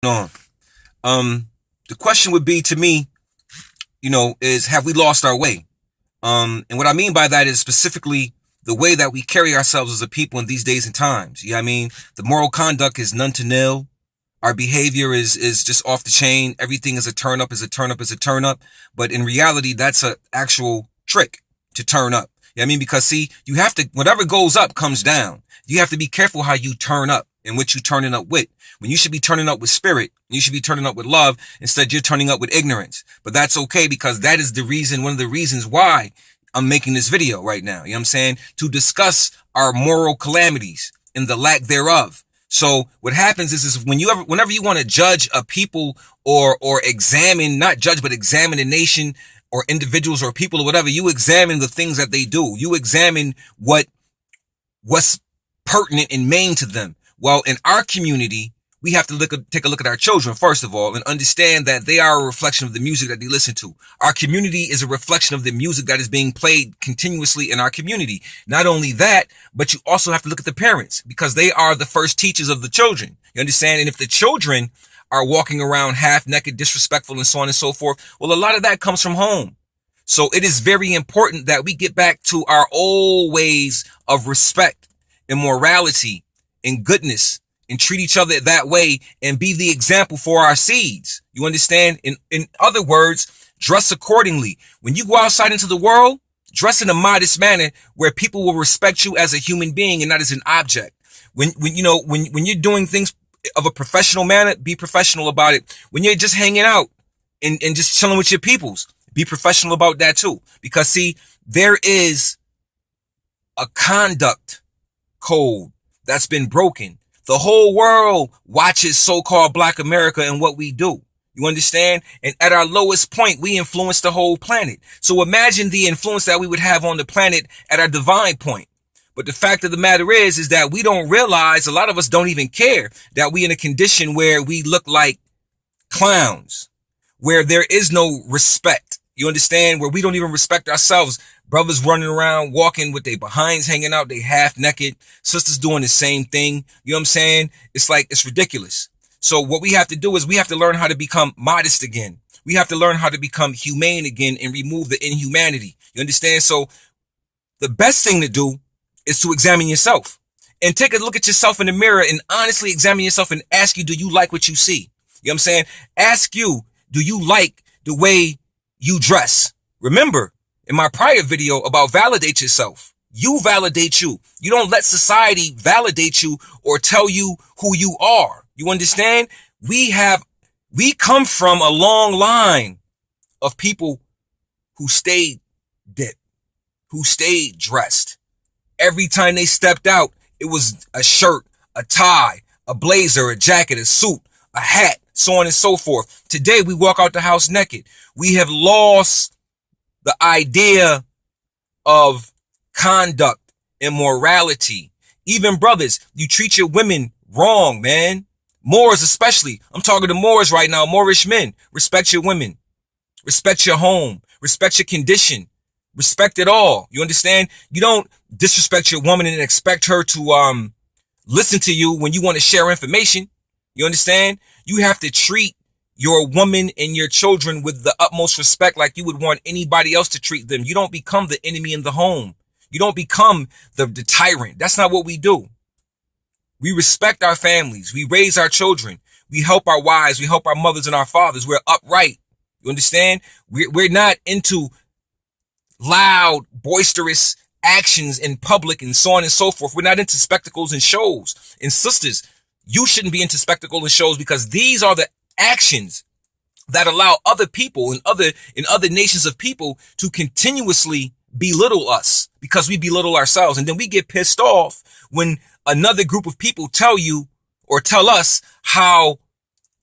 on. The question would be to me, is have we lost our way? And what I mean by that is specifically the way that we carry ourselves as a people in these days and times. You know what I mean? The moral conduct is none to nil. Our behavior is just off the chain. Everything is a turn up, is a turn up, is a turn up. But in reality, that's an actual trick to turn up. You know what I mean? Because see, you have to, whatever goes up comes down. You have to be careful how you turn up and what you turning up with. When you should be turning up with spirit, you should be turning up with love. Instead, you're turning up with ignorance. But that's okay, because that is the reason, one of the reasons why I'm making this video right now. You know what I'm saying? To discuss our moral calamities and the lack thereof. So what happens is whenever you want to judge a people or examine, not judge, but examine a nation or individuals or people or whatever, you examine the things that they do. You examine what's pertinent and main to them. Well, in our community, we have to take a look at our children, first of all, and understand that they are a reflection of the music that they listen to. Our community is a reflection of the music that is being played continuously in our community. Not only that, but you also have to look at the parents, because they are the first teachers of the children. You understand? And if the children are walking around half naked, disrespectful, and so on and so forth, well, a lot of that comes from home. So it is very important that we get back to our old ways of respect and morality and goodness, and treat each other that way and be the example for our seeds. You understand? In other words, dress accordingly. When you go outside into the world, dress in a modest manner where people will respect you as a human being and not as an object. When you're doing things of a professional manner, be professional about it. When you're just hanging out and just chilling with your peoples, be professional about that too. Because see, there is a conduct code that's been broken. The whole world watches so-called Black America and what we do. You understand? And at our lowest point, we influence the whole planet. So imagine the influence that we would have on the planet at our divine point. But the fact of the matter is that we don't realize, a lot of us don't even care that we in a condition where we look like clowns, where there is no respect. You understand? Where we don't even respect ourselves. Brothers running around, walking with their behinds hanging out, they half naked. Sisters doing the same thing. You know what I'm saying? It's like, it's ridiculous. So what we have to do is we have to learn how to become modest again. We have to learn how to become humane again and remove the inhumanity. You understand? So the best thing to do is to examine yourself and take a look at yourself in the mirror and honestly examine yourself and ask you, do you like what you see? You know what I'm saying? Ask you, do you like the way you dress? Remember, in my prior video about validate yourself, you validate you. You don't let society validate you or tell you who you are. You understand? We come from a long line of people who stayed dipped, who stayed dressed. Every time they stepped out, it was a shirt, a tie, a blazer, a jacket, a suit, a hat, so on and so forth. Today, we walk out the house naked. We have lost the idea of conduct and morality. Even brothers, you treat your women wrong, man. Moors especially. I'm talking to Moors right now, Moorish men. Respect your women. Respect your home. Respect your condition. Respect it all. You understand? You don't disrespect your woman and expect her to listen to you when you want to share information. You understand? You have to treat your woman and your children with the utmost respect, like you would want anybody else to treat them. You don't become the enemy in the home. You don't become the tyrant. That's not what we do. We respect our families. We raise our children. We help our wives. We help our mothers and our fathers. We're upright. You understand? We're not into loud, boisterous actions in public and so on and so forth. We're not into spectacles and shows. And sisters, you shouldn't be into spectacles and shows, because these are the actions that allow other people in other nations of people to continuously belittle us, because we belittle ourselves. And then we get pissed off when another group of people tell you or tell us how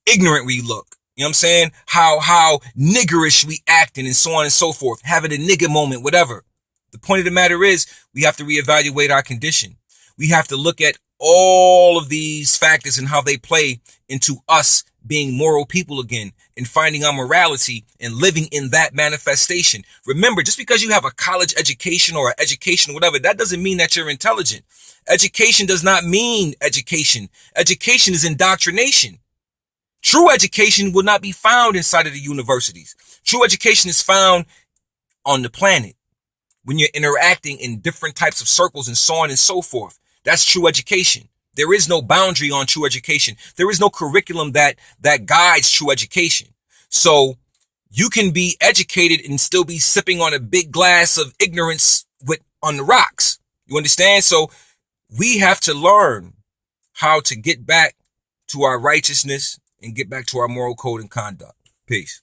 ignorant we look. You know what I'm saying? How niggerish we acting and so on and so forth, having a nigger moment, whatever. The point of the matter is we have to reevaluate our condition. We have to look at all of these factors and how they play into us being moral people again and finding our morality and living in that manifestation. Remember, just because you have a college education or an education, whatever, that doesn't mean that you're intelligent. Education does not mean education. Education is indoctrination. True education will not be found inside of the universities. True education is found on the planet when you're interacting in different types of circles and so on and so forth. That's true education. There is no boundary on true education. There is no curriculum that guides true education. So you can be educated and still be sipping on a big glass of ignorance on the rocks. You understand? So we have to learn how to get back to our righteousness and get back to our moral code and conduct. Peace.